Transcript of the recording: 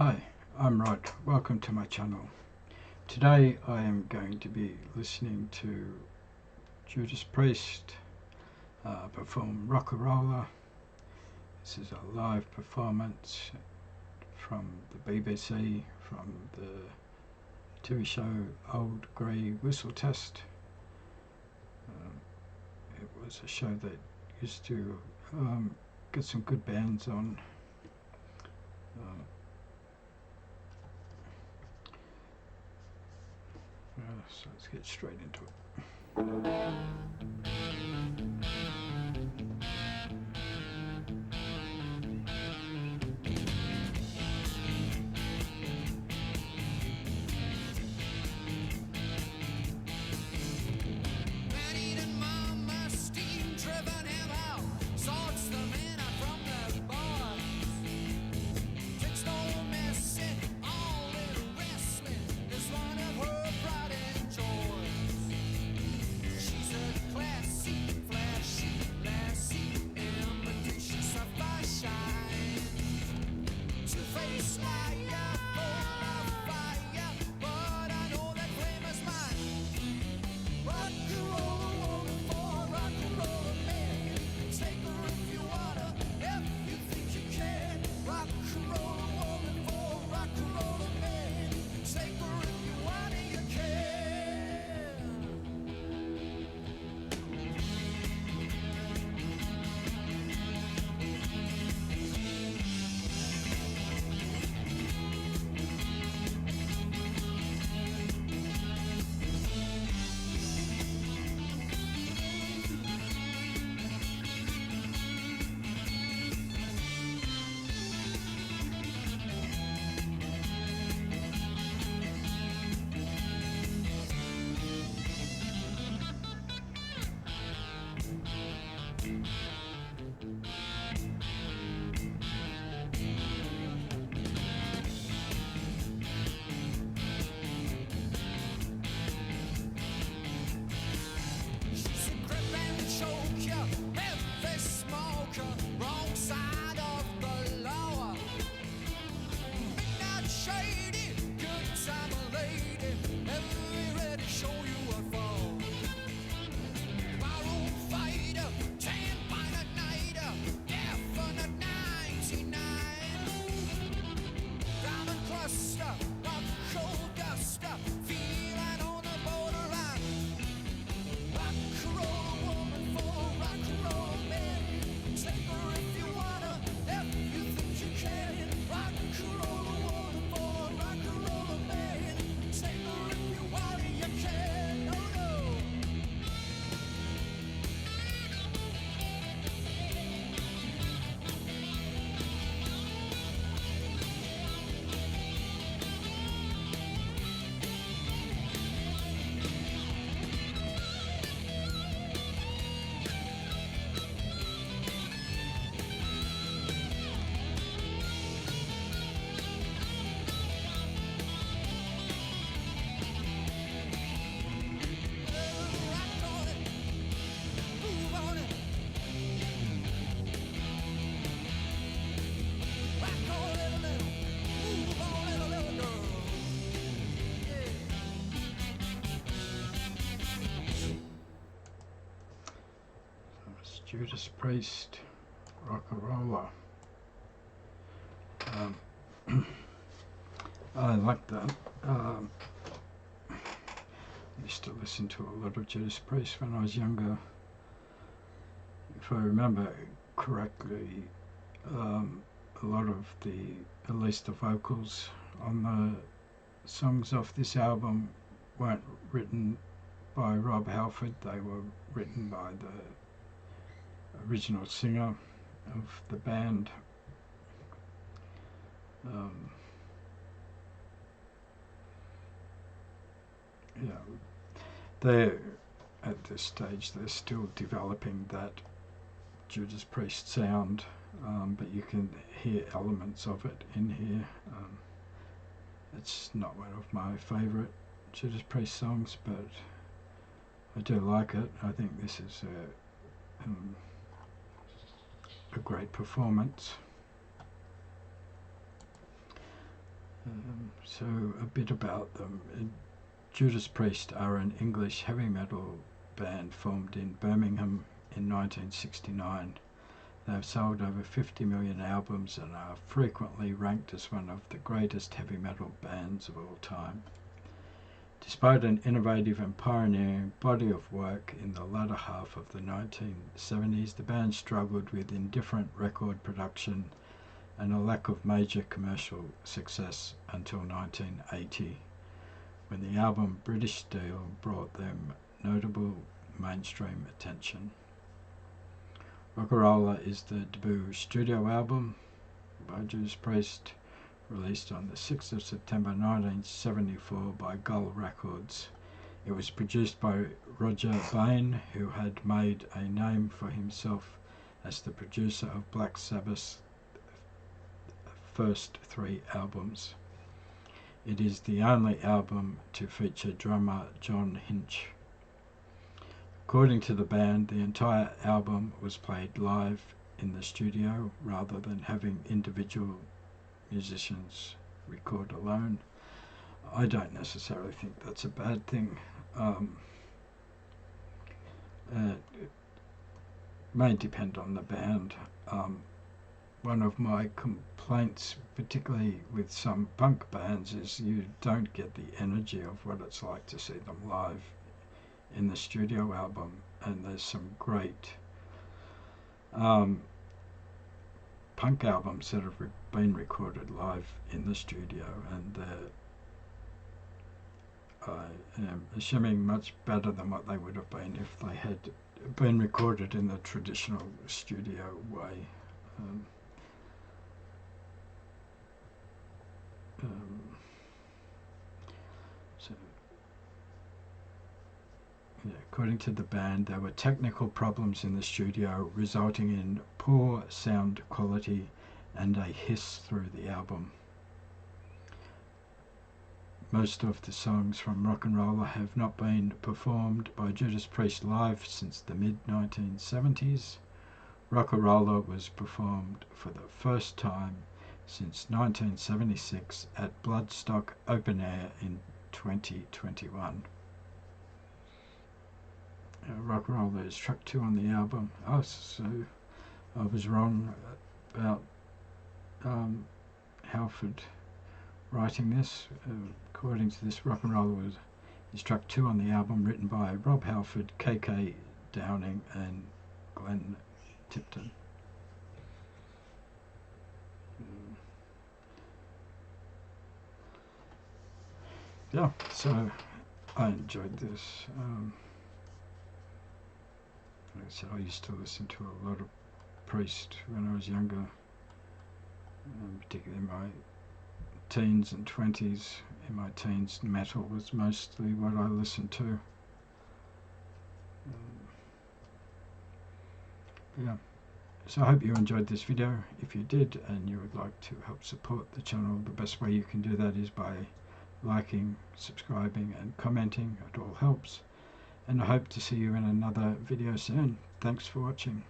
Hi, I'm Rod. Welcome to my channel. Today I am going to be listening to Judas Priest perform Rocka Rolla. This is a live performance from the BBC, from the TV show Old Grey Whistle Test. It was a show that used to get some good bands on. So let's get straight into it. Judas Priest, Rocka Rolla. I like that. I used to listen to a lot of Judas Priest when I was younger. If I remember correctly, a lot of at least the vocals on the songs off this album weren't written by Rob Halford. They were written by the original singer of the band. They're at this stage they're still developing that Judas Priest sound, but you can hear elements of it in here. It's not one of my favourite Judas Priest songs, but I do like it. I think this is a great performance. So a bit about them. Judas Priest are an English heavy metal band formed in Birmingham in 1969. They have sold over 50 million albums and are frequently ranked as one of the greatest heavy metal bands of all time. Despite an innovative and pioneering body of work in the latter half of the 1970s, the band struggled with indifferent record production and a lack of major commercial success until 1980, when the album British Steel brought them notable mainstream attention. Rocka Rolla is the debut studio album by Judas Priest, released on the 6th of September 1974 by Gull Records. It was produced by Rodger Bain, who had made a name for himself as the producer of Black Sabbath's first 3 albums. It is the only album to feature drummer John Hinch. According to the band, the entire album was played live in the studio rather than having individual musicians record alone. I don't necessarily think that's a bad thing. It may depend on the band. One of my complaints, particularly with some punk bands, is you don't get the energy of what it's like to see them live in the studio album, and there's some great punk albums that have been recorded live in the studio, and I am assuming much better than what they would have been if they had been recorded in the traditional studio way. According to the band, there were technical problems in the studio resulting in poor sound quality and a hiss through the album. Most of the songs from Rocka Rolla have not been performed by Judas Priest live since the mid-1970s. Rocka Rolla was performed for the first time since 1976 at Bloodstock Open Air in 2021. Rocka Rolla is track 2 on the album. So I was wrong about Halford writing this. According to this, Rocka Rolla is track 2 on the album, written by Rob Halford, KK Downing and Glenn Tipton. So I enjoyed this. Like I said, I used to listen to a lot of Priest when I was younger, particularly in my teens and 20s. In my teens, metal was mostly what I listened to. So I hope you enjoyed this video. If you did and you would like to help support the channel, the best way you can do that is by liking, subscribing and commenting. It all helps. And I hope to see you in another video soon. Thanks for watching.